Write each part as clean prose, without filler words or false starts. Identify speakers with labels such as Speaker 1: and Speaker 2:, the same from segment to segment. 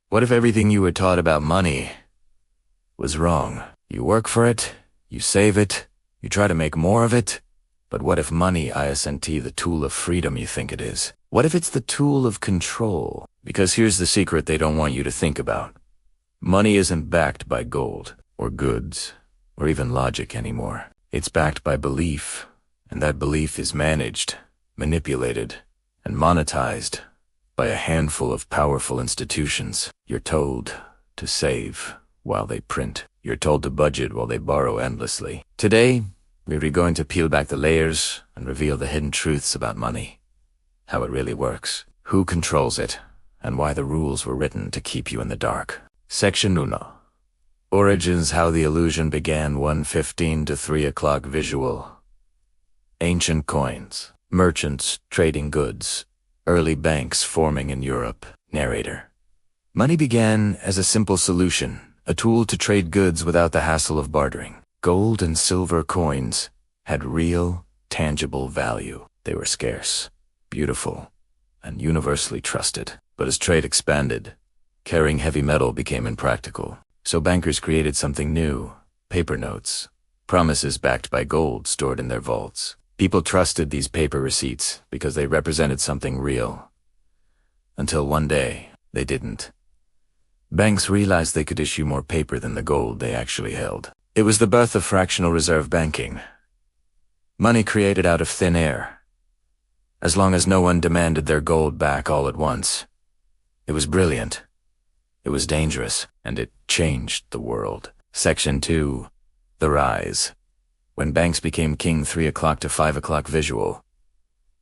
Speaker 1: What if everything you were taught about money was wrong? You work for it, you save it, you try to make more of it, but what if money isn't the tool of freedom you think it is? What if it's the tool of control? Because here's the secret they don't want you to think about. Money isn't backed by gold, or goods, or even logic anymore. It's backed by belief, and that belief is managed, manipulated, and monetized by a handful of powerful institutions. You're told to save while they print. You're told to budget while they borrow endlessly. Today, we're going to peel back the layers and reveal the hidden truths about money, how it really works, who controls it, and why the rules were written to keep you in the dark. Section 1. Origins: how the illusion began. 1:15 to 3 o'clock visual. Ancient coins, merchants trading goods, early banks forming in Europe. Narrator. Money began as a simple solution, a tool to trade goods without the hassle of bartering. Gold and silver coins had real, tangible value. They were scarce, beautiful, and universally trusted. But as trade expanded, carrying heavy metal became impractical. So bankers created something new: paper notes, promises backed by gold stored in their vaults. People trusted these paper receipts because they represented something real. Until one day, they didn't. Banks realized they could issue more paper than the gold they actually held. It was the birth of fractional reserve banking. Money created out of thin air, as long as no one demanded their gold back all at once. It was brilliant. It was dangerous, and it changed the world. Section 2. The rise. When banks became king. 3 o'clock to 5 o'clock visual.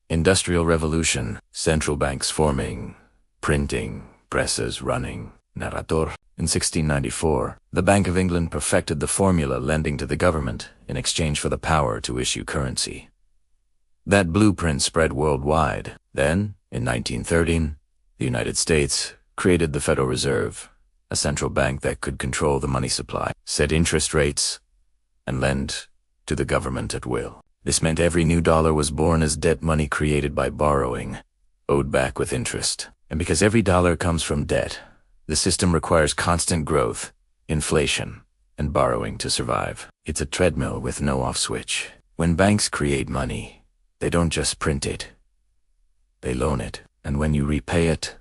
Speaker 1: Industrial Revolution. Central banks forming, printing, presses running. Narrator. In 1694, the Bank of England perfected the formula lending to the government in exchange for the power to issue currency. That blueprint spread worldwide. Then, in 1913, the United States created the Federal Reserve, a central bank that could control the money supply, set interest rates, and lend to the government at will. This meant every new dollar was born as debt money created by borrowing, owed back with interest. And because every dollar comes from debt, the system requires constant growth, inflation, and borrowing to survive. It's a treadmill with no off switch. When banks create money, they don't just print it. They loan it. And when you repay it,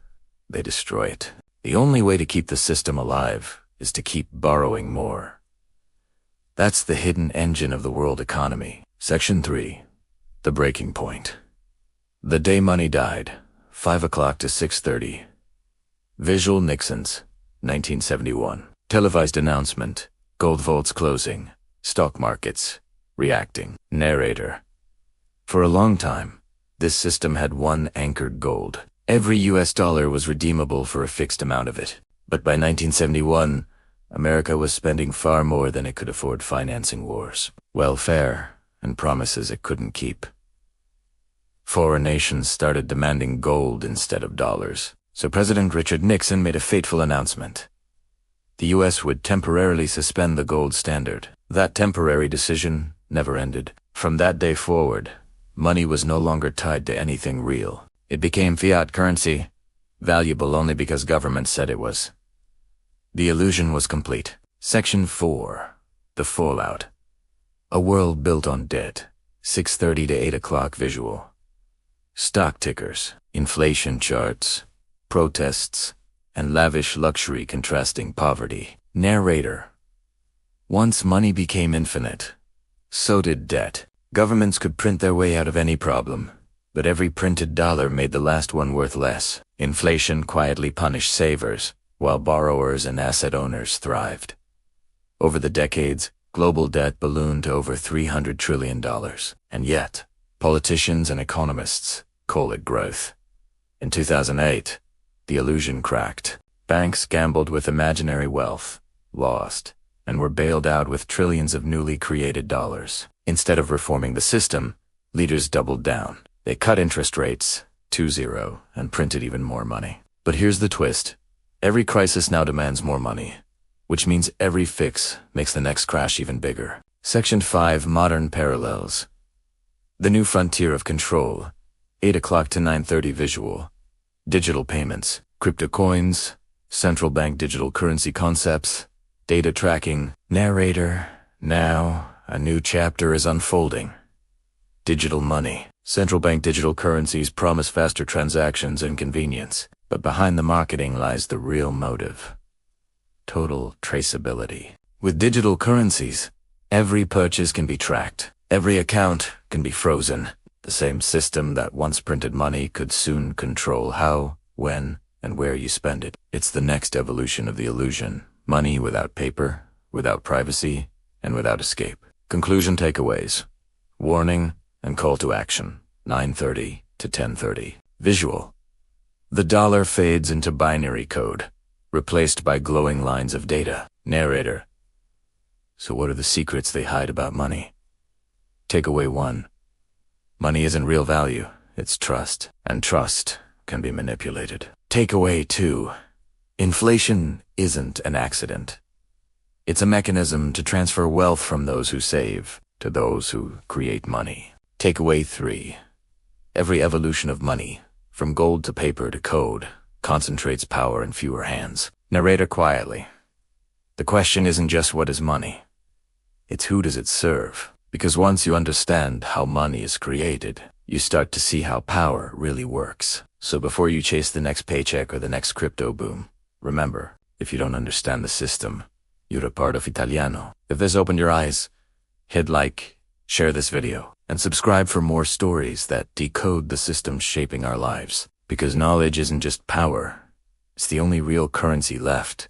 Speaker 1: they destroy it. The only way to keep the system alive is to keep borrowing more. That's the hidden engine of the world economy. Section 3. The breaking point. The day money died. 5 o'clock to 6:30. Visual Nixon's, 1971. Televised announcement. Gold vaults closing. Stock markets reacting. Narrator. For a long time, this system had one anchored gold. Every US dollar was redeemable for a fixed amount of it. But by 1971, America was spending far more than it could afford financing wars, welfare, and promises it couldn't keep. Foreign nations started demanding gold instead of dollars. So President Richard Nixon made a fateful announcement. The U.S. would temporarily suspend the gold standard. That temporary decision never ended. From that day forward, money was no longer tied to anything real. It became fiat currency, valuable only because government said it was. The illusion was complete. Section 4. The fallout. A world built on debt. 6:30 to 8 o'clock visual. Stock tickers, inflation charts, protests, and lavish luxury contrasting poverty. Narrator. Once money became infinite, so did debt. Governments could print their way out of any problem, but every printed dollar made the last one worth less. Inflation quietly punished savers, while borrowers and asset owners thrived. Over the decades, global debt ballooned to over $300 trillion, and yet, politicians and economists call it growth. In 2008, the illusion cracked. Banks gambled with imaginary wealth, lost, and were bailed out with trillions of newly created dollars. Instead of reforming the system, leaders doubled down. They cut interest rates to zero and printed even more money. But here's the twist. Every crisis now demands more money, which means every fix makes the next crash even bigger. Section 5. Modern parallels. The new frontier of control. 8 o'clock to 9:30 visual. Digital payments, crypto coins, Central bank digital currency concepts, data tracking, narrator. Now, a new chapter is unfolding. Digital money. Central bank digital currencies promise faster transactions and convenience, but behind the marketing lies the real motive: total traceability. With digital currencies, every purchase can be tracked. Every account can be frozen. The same system that once printed money could soon control how, when, and where you spend it. It's the next evolution of the illusion. Money without paper, without privacy, and without escape. Conclusion takeaways. Warning and call to action. 9:30 to 10:30. Visual. The dollar fades into binary code, replaced by glowing lines of data. Narrator. So what are the secrets they hide about money? Takeaway 1. Money isn't real value, it's trust, and trust can be manipulated. Takeaway 2. Inflation isn't an accident. It's a mechanism to transfer wealth from those who save to those who create money. Takeaway 3. Every evolution of money, from gold to paper to code, concentrates power in fewer hands. Narrator quietly. The question isn't just what is money, it's who does it serve? Because once you understand how money is created, you start to see how power really works. So before you chase the next paycheck or the next crypto boom, remember, if you don't understand the system, you're a part of Italiano. If this opened your eyes, hit like, share this video, and subscribe for more stories that decode the systems shaping our lives. Because knowledge isn't just power, it's the only real currency left.